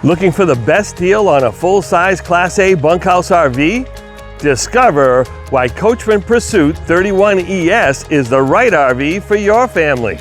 Looking for the best deal on a full-size Class A bunkhouse RV? Discover why Coachmen Pursuit 31ES is the right RV for your family.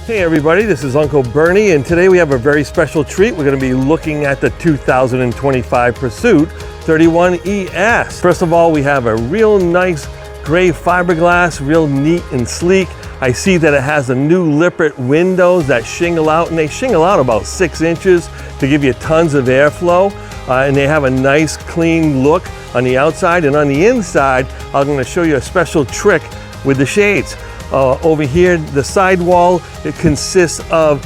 Hey everybody, this is Uncle Bernie, and today we have a very special treat. We're going to be looking at the 2025 Pursuit 31ES. First of all, we have a real nice gray fiberglass, real neat and sleek. I see that it has the new Lippert windows that shingle out, and they shingle out about 6 inches to give you tons of airflow. And they have a nice clean look on the outside, and on the inside, I'm going to show you a special trick with the shades. Over here, the sidewall, it consists of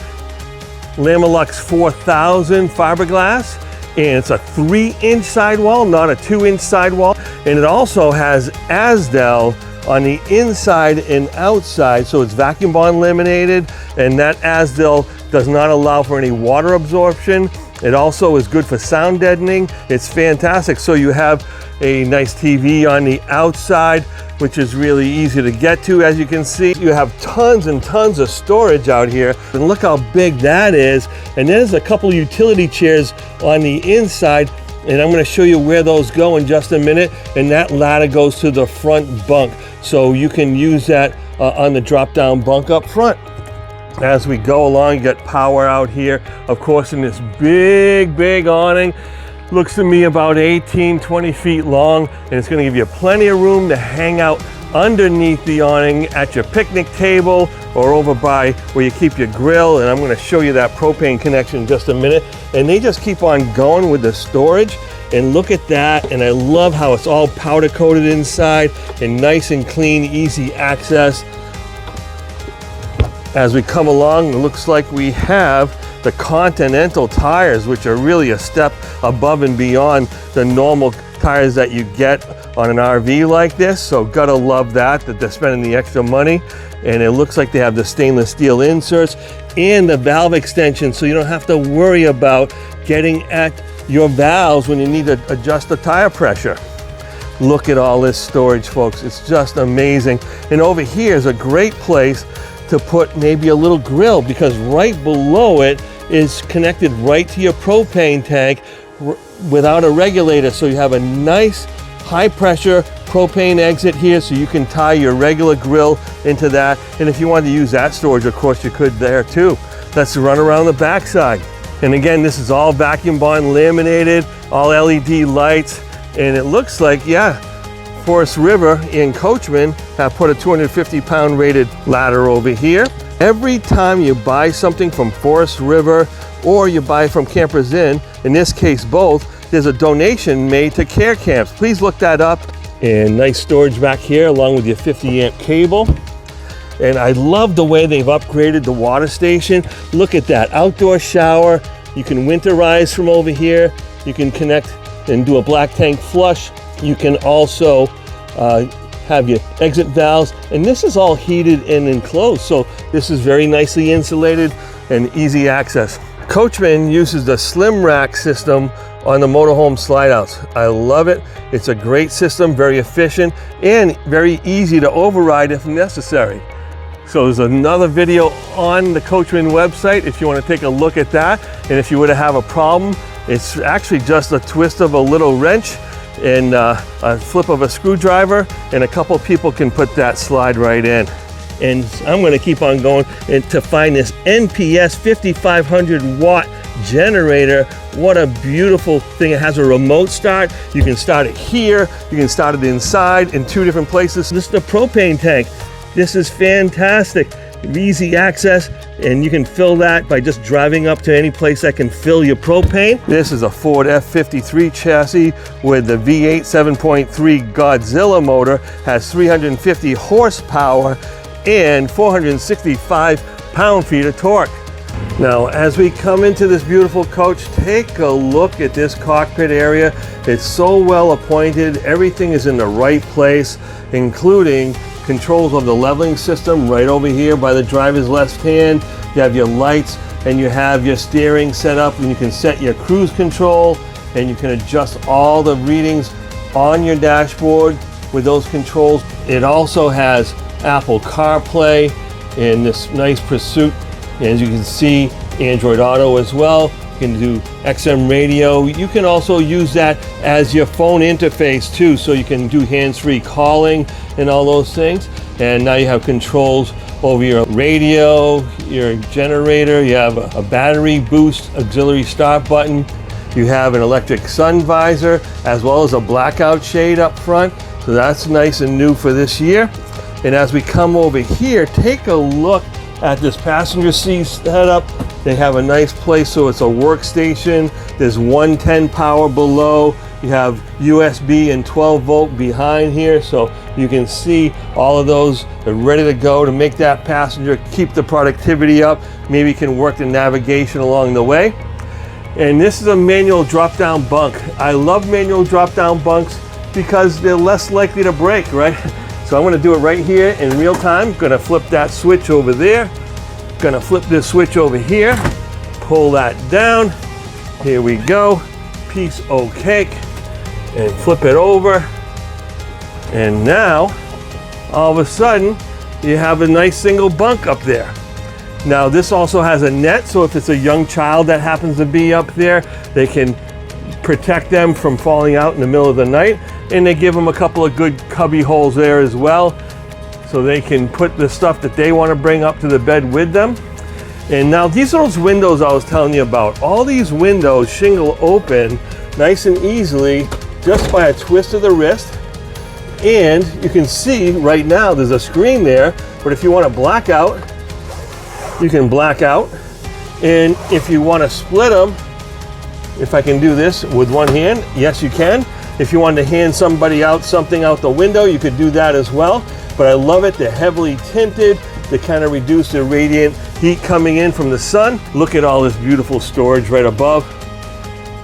Lamilux 4000 fiberglass, and it's a 3-inch sidewall, not a 2-inch sidewall. And it also has Azdel on the inside and outside, so it's vacuum bond laminated, and that Azdel does not allow for any water absorption. It also is good for sound deadening. It's fantastic. So you have a nice TV on the outside, which is really easy to get to. As you can see, you have tons and tons of storage out here. And look how big that is. And there's a couple utility chairs on the inside, and I'm going to show you where those go in just a minute. And that ladder goes to the front bunk, so you can use that on the drop-down bunk up front. As we go along, you get power out here, of course, in this big awning. Looks to me about 18-20 feet long, and it's going to give you plenty of room to hang out underneath the awning at your picnic table or over by where you keep your grill. And I'm going to show you that propane connection in just a minute. And they just keep on going with the storage, and look at that. And I love how it's all powder coated inside and nice and clean, easy access. As we come along, it looks like we have the Continental tires, which are really a step above and beyond the normal tires that you get on an RV like this. So gotta love that they're spending the extra money. And it looks like they have the stainless steel inserts and the valve extension, so you don't have to worry about getting at your valves when you need to adjust the tire pressure. Look at all this storage, folks. It's just amazing. And over here is a great place to put maybe a little grill, because right below it is connected right to your propane tank without a regulator. So you have a nice high pressure propane exit here, so you can tie your regular grill into that. And if you want to use that storage, of course you could there too. Let's run around the backside. And again, this is all vacuum bond laminated, all LED lights, and it looks like, yeah, Forest River in Coachmen have put a 250-pound rated ladder over here. Every time you buy something from Forest River or you buy from Campers Inn, in this case both, there's a donation made to care camps. Please look that up. And nice storage back here along with your 50-amp cable. And I love the way they've upgraded the water station. Look at that outdoor shower. You can winterize from over here. You can connect and do a black tank flush. You can also have your exit valves, and this is all heated and enclosed, so this is very nicely insulated and easy access. Coachmen uses the slim rack system on the motorhome slide outs. I love it. It's a great system, very efficient and very easy to override if necessary. So there's another video on the Coachmen website if you want to take a look at that. And if you were to have a problem, it's actually just a twist of a little wrench and a flip of a screwdriver, and a couple people can put that slide right in. And I'm going to keep on going and to find this NPS 5500 watt generator. What a beautiful thing. It has a remote start. You can start it here, you can start it inside in 2 different places. This is the propane tank. This is fantastic. Easy access, and you can fill that by just driving up to any place that can fill your propane. This is a Ford F53 chassis with the V8 7.3 Godzilla motor, has 350 horsepower and 465 pound-feet of torque. Now, as we come into this beautiful coach, take a look at this cockpit area. It's so well appointed. Everything is in the right place, including controls of the leveling system right over here by the driver's left hand. You have your lights, and you have your steering set up, and you can set your cruise control, and you can adjust all the readings on your dashboard with those controls. It also has Apple CarPlay and this nice Pursuit. As you can see, Android Auto as well. You can do XM radio. You can also use that as your phone interface too, so you can do hands-free calling and all those things. And now you have controls over your radio, your generator. You have a battery boost auxiliary start button. You have an electric sun visor as well as a blackout shade up front. So that's nice and new for this year. And as we come over here, take a look at this passenger seat setup. They have a nice place, so it's a workstation. There's 110 power below. You have USB and 12 volt behind here, so you can see all of those are ready to go to make that passenger keep the productivity up. Maybe you can work the navigation along the way. And this is a manual drop-down bunk. I love manual drop-down bunks because they're less likely to break, right? So I'm gonna do it right here in real time. Gonna flip that switch over there. Gonna flip this switch over here. Pull that down. Here we go. Piece of cake. And flip it over. And now, all of a sudden, you have a nice single bunk up there. Now this also has a net, so if it's a young child that happens to be up there, they can protect them from falling out in the middle of the night. And they give them a couple of good cubby holes there as well, so they can put the stuff that they want to bring up to the bed with them. And now these are those windows I was telling you about. All these windows shingle open nice and easily just by a twist of the wrist. And you can see right now there's a screen there, but if you want to black out, you can black out. And if you want to split them, if I can do this with one hand, yes you can. If you wanted to hand somebody out something out the window, you could do that as well. But I love it, they're heavily tinted. They kind of reduce the radiant heat coming in from the sun. Look at all this beautiful storage right above.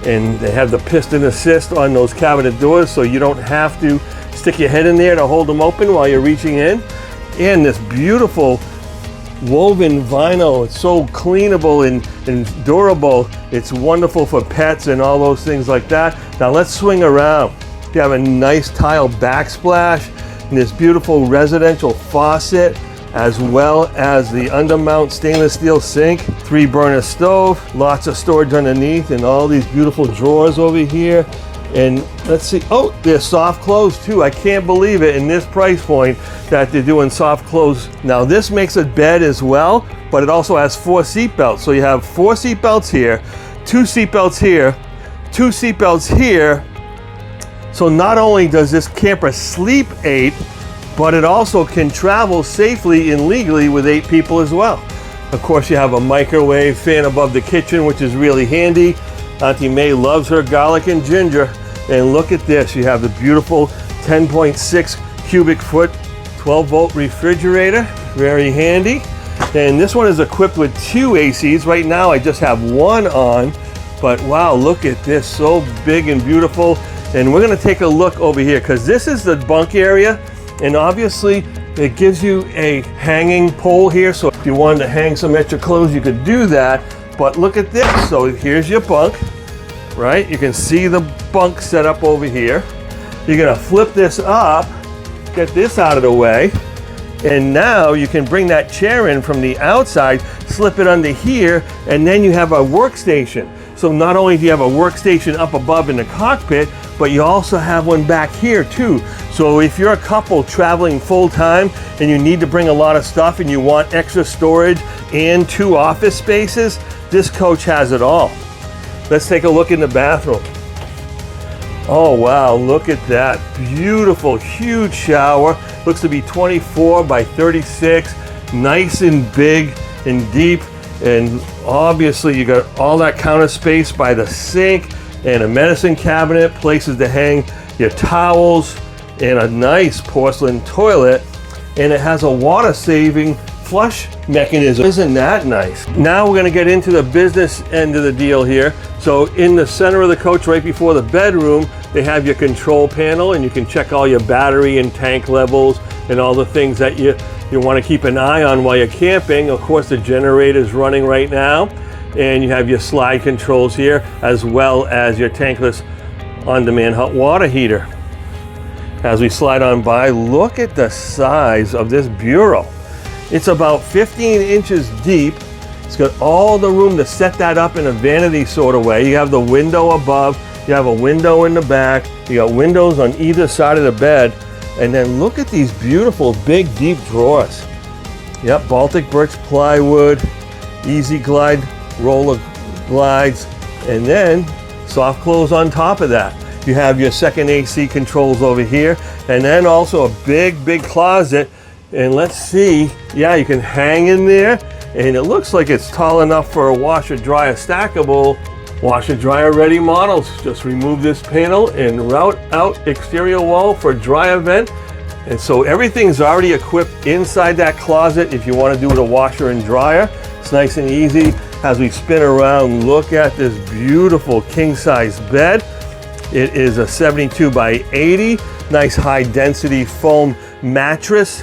And they have the piston assist on those cabinet doors, so you don't have to stick your head in there to hold them open while you're reaching in. And this beautiful woven vinyl, it's so cleanable and durable. It's wonderful for pets and all those things like that. Now let's swing around. You have a nice tile backsplash and this beautiful residential faucet, as well as the undermount stainless steel sink, 3-burner stove, lots of storage underneath, and all these beautiful drawers over here. And let's see, oh, there's soft close too. I can't believe it in this price point that they're doing soft close. Now this makes a bed as well, but it also has 4 seat belts. So you have 4 seat belts here, 2 seat belts here, 2 seat belts here. So not only does this camper sleep 8, but it also can travel safely and legally with 8 people as well. Of course, you have a microwave fan above the kitchen, which is really handy. Auntie May loves her garlic and ginger. And look at this, you have the beautiful 10.6 cubic foot 12 volt refrigerator, very handy. And this one is equipped with 2 ACs. Right now I just have 1 on, but wow, look at this, so big and beautiful. And we're gonna take a look over here because this is the bunk area, and obviously it gives you a hanging pole here, so if you wanted to hang some extra clothes you could do that. But look at this, so here's your bunk, right? You can see the bunk set up over here. You're gonna flip this up, get this out of the way, and now you can bring that chair in from the outside, slip it under here, and then you have a workstation. So not only do you have a workstation up above in the cockpit, but you also have one back here too. So if you're a couple traveling full time and you need to bring a lot of stuff and you want extra storage and 2 office spaces, this coach has it all. Let's take a look in the bathroom. Oh wow, look at that. Beautiful, huge shower. Looks to be 24 by 36. Nice and big and deep. And obviously you got all that counter space by the sink and a medicine cabinet, places to hang your towels, and a nice porcelain toilet. And it has a water saving flush mechanism. Isn't that nice? Now we're going to get into the business end of the deal here. So in the center of the coach, right before the bedroom, they have your control panel, and you can check all your battery and tank levels and all the things that you want to keep an eye on while you're camping. Of course, the generator is running right now, and you have your slide controls here, as well as your tankless on-demand hot water heater. As we slide on by, look at the size of this bureau. It's about 15 inches deep, It's got all the room to set that up in a vanity sort of way. You have the window above, you have a window in the back, you got windows on either side of the bed, and then look at these beautiful big deep drawers. Yep, Baltic birch plywood, easy glide, roller glides, and then soft close on top of that. You have your second AC controls over here, and then also a big closet. And let's see, yeah, you can hang in there, and it looks like it's tall enough for a washer dryer stackable, washer dryer ready models. Just remove this panel and route out exterior wall for dryer vent. And so everything's already equipped inside that closet if you want to do the washer and dryer. It's nice and easy. As we spin around, look at this beautiful king size bed. It is a 72 by 80, nice high density foam mattress,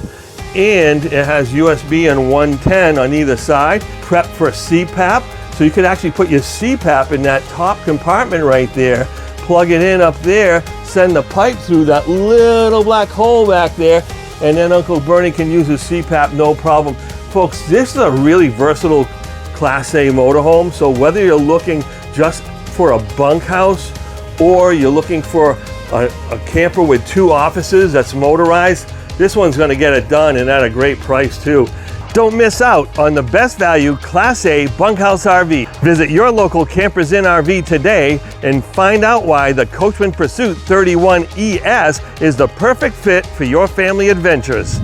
and it has USB and 110 on either side, prepped for CPAP. So you could actually put your CPAP in that top compartment right there, plug it in up there, send the pipe through that little black hole back there, and then Uncle Bernie can use his CPAP no problem. Folks, this is a really versatile Class A motorhome, so whether you're looking just for a bunkhouse or you're looking for a camper with 2 offices that's motorized, this one's going to get it done, and at a great price too. Don't miss out on the best value Class A bunkhouse RV. Visit your local Campers Inn RV today and find out why the Coachmen Pursuit 31 ES is the perfect fit for your family adventures.